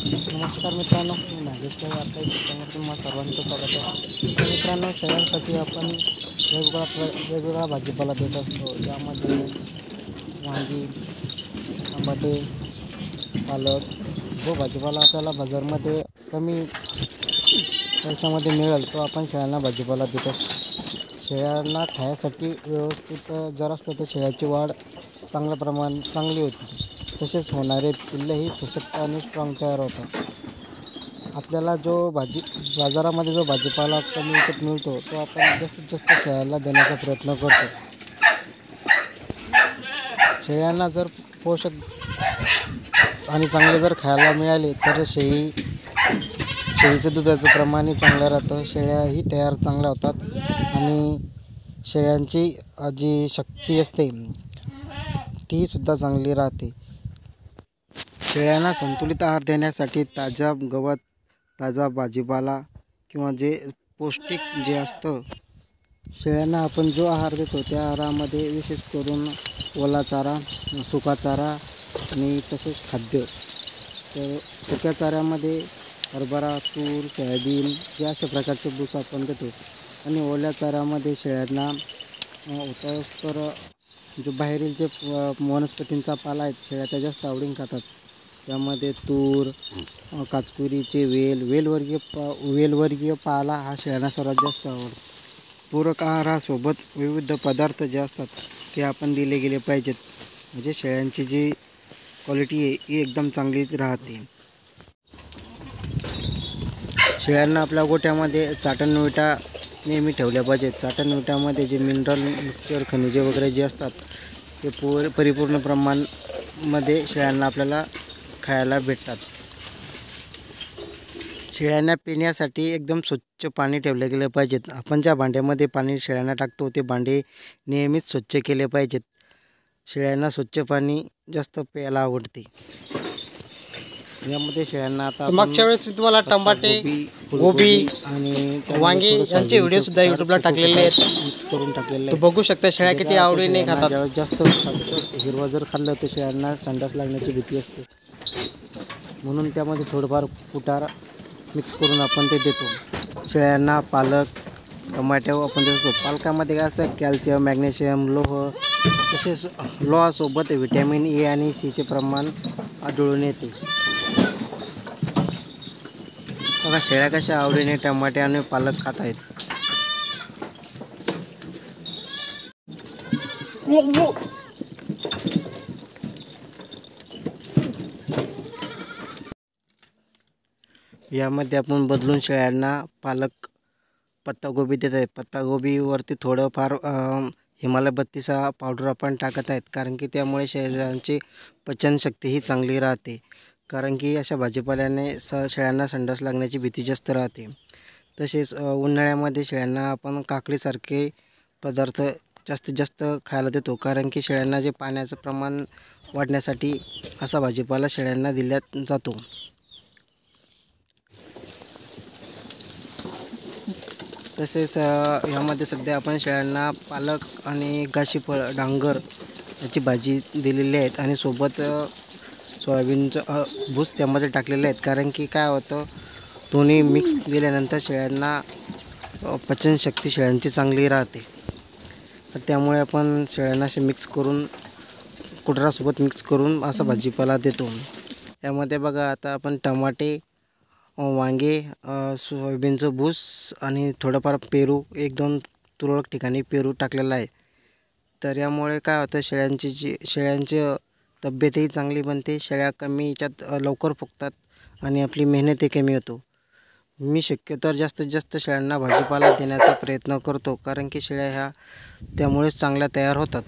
नमस्कार मित्रांनो, मी नागेश गावी आपल्या चॅनलवर तुम्हा सर्वांचं स्वागत आहे. तर मित्रांनो, शेळ्यांसाठी आपण वेगवेगळा भाजीपाला देत असतो. यामध्ये वांगी, टमाटे, पालक जो भाजीपाला आपल्याला बाजारामध्ये कमी पैशामध्ये मिळेल तो आपण शेळ्यांना भाजीपाला देत असतो. शेळ्यांना खाण्यासाठी व्यवस्थित जर असलं तर शेळ्याची वाढ चांगली होती. तसेच होणारे पिल्लंही सशक्त आणि स्ट्रॉंग तयार होतात. आपल्याला बाजारामध्ये जो भाजीपाला कमी विकत मिळतो तो आपण जास्तीत जास्त शेळ्यांना देण्याचा प्रयत्न करतो. शेळ्यांना जर पोषक आणि चांगले जर खायला मिळाले तर शेळीचं दुधाचं प्रमाणही चांगलं राहतं. शेळ्याही तयार चांगल्या होतात आणि शेळ्यांची जी शक्ती असते ती सुद्धा चांगली राहते. शेळ्यांना संतुलित आहार देण्यासाठी ताजा गवत, ताजा भाजीपाला किंवा जे पौष्टिक जे असतं, शेळ्यांना आपण जो आहार देतो त्या आहारामध्ये विशेष करून ओला चारा, सुका चारा आणि तसेच खाद्य. तर सुक्या चाऱ्यामध्ये हरभरा, तूर, सोयाबीन या अशा प्रकारचे भूस आपण देतो आणि ओल्या चाऱ्यामध्ये शेळ्यांना होतं तर जो बाहेरील जे वनस्पतींचा पाला आहेत शेळ्या त्या जास्त आवडीने खातात. त्यामध्ये तूर, काचकुरीचे वेलवर्गीय पाला हा शेळ्यांना सर्वात जास्त आवडतो. पूरक आहारासोबत विविध पदार्थ जे असतात ते आपण दिले गेले पाहिजेत, म्हणजे शेळ्यांची जी क्वालिटी आहे ही एकदम चांगली राहते. शेळ्यांना आपल्या गोठ्यामध्ये चाटण विटा नेहमी ठेवल्या पाहिजेत. चाटण विटामध्ये जे मिनरल, मिक्सचर, खनिजे वगैरे जे असतात ते परिपूर्ण प्रमाणामध्ये शेळ्यांना आपल्याला खायला भेटतात. शेळ्यांना पिण्यासाठी एकदम स्वच्छ पाणी ठेवले गेले पाहिजेत. आपण ज्या भांड्यामध्ये पाणी शेळ्यांना टाकतो ते भांडे नेहमीच स्वच्छ केले पाहिजेत. शेळ्यांना स्वच्छ पाणी जास्त प्यायला आवडते. यामध्ये शेळ्यांना आता मागच्या वेळेस मी तुम्हाला टमाटे, गोबी आणि वांगी यांचे व्हिडिओ सुद्धा यूट्यूबला टाकलेले आहेत, मिक्स करून टाकलेले आहेत. बघू शकता शेळ्या किती आवडीने खातात. जास्त हिरवा जर खाल्लं तर शेळ्यांना संडास लागण्याची भीती असते, म्हणून त्यामध्ये थोडंफार कुटार मिक्स करून आपण ते देतो. शेळ्यांना पालक, टमाटो आपण देतो. पालकामध्ये काय असतं, कॅल्शियम, मॅग्नेशियम, लोह तसेच लोहासोबत व्हिटॅमिन ए आणि सीचे प्रमाण आढळून येते. बघा शेळ्या कशा आवडीने टमाटे आणि पालक खात आहेत. यामध्ये आपण बदलून शेळ्यांना पालक, पत्तागोबी देत आहे. पत्तागोबीवरती थोडंफार हिमालय बत्तीचा पावडर आपण टाकत आहेत, कारण की त्यामुळे शरीराची पचनशक्ती ही चांगली राहते. कारण की अशा भाजीपाल्याने शेळ्यांना संडास लागण्याची भीती जास्त राहते. तसेच उन्हाळ्यामध्ये शेळ्यांना आपण काकडीसारखे पदार्थ जास्तीत जास्त खायला देतो, कारण की शेळ्यांना जे पाण्याचं प्रमाण वाढण्यासाठी असा भाजीपाला शेळ्यांना दिला जातो. तसेच यामध्ये सध्या आपण शेळ्यांना पालक आणि गाशीफळ, डांगर याची भाजी दिलेली आहेत आणि सोबत सोयाबीनचं भूस त्यामध्ये टाकलेले आहेत. कारण की काय होतं, दोन्ही मिक्स दिल्यानंतर शेळ्यांना पचनशक्ती शेळ्यांची चांगली राहते. तर त्यामुळे आपण शेळ्यांना असे मिक्स करून कुटरासोबत मिक्स करून असा भाजीपाला देतो. यामध्ये बघा आता आपण टमाटे, वांगे, सोयाबीनचं भूस आणि थोडंफार पेरू, 1-2 तुरळक ठिकाणी पेरू टाकलेला आहे. तर यामुळे काय होतं, शेळ्यांची तब्येतही चांगली बनते. शेळ्या कमी याच्यात लवकर फुगतात आणि आपली मेहनतही कमी होतो. मी शक्यतो जास्तीत जास्त शेळ्यांना भाजीपाला देण्याचा प्रयत्न करतो, कारण की शेळ्या ह्या त्यामुळेच चांगल्या तयार होतात.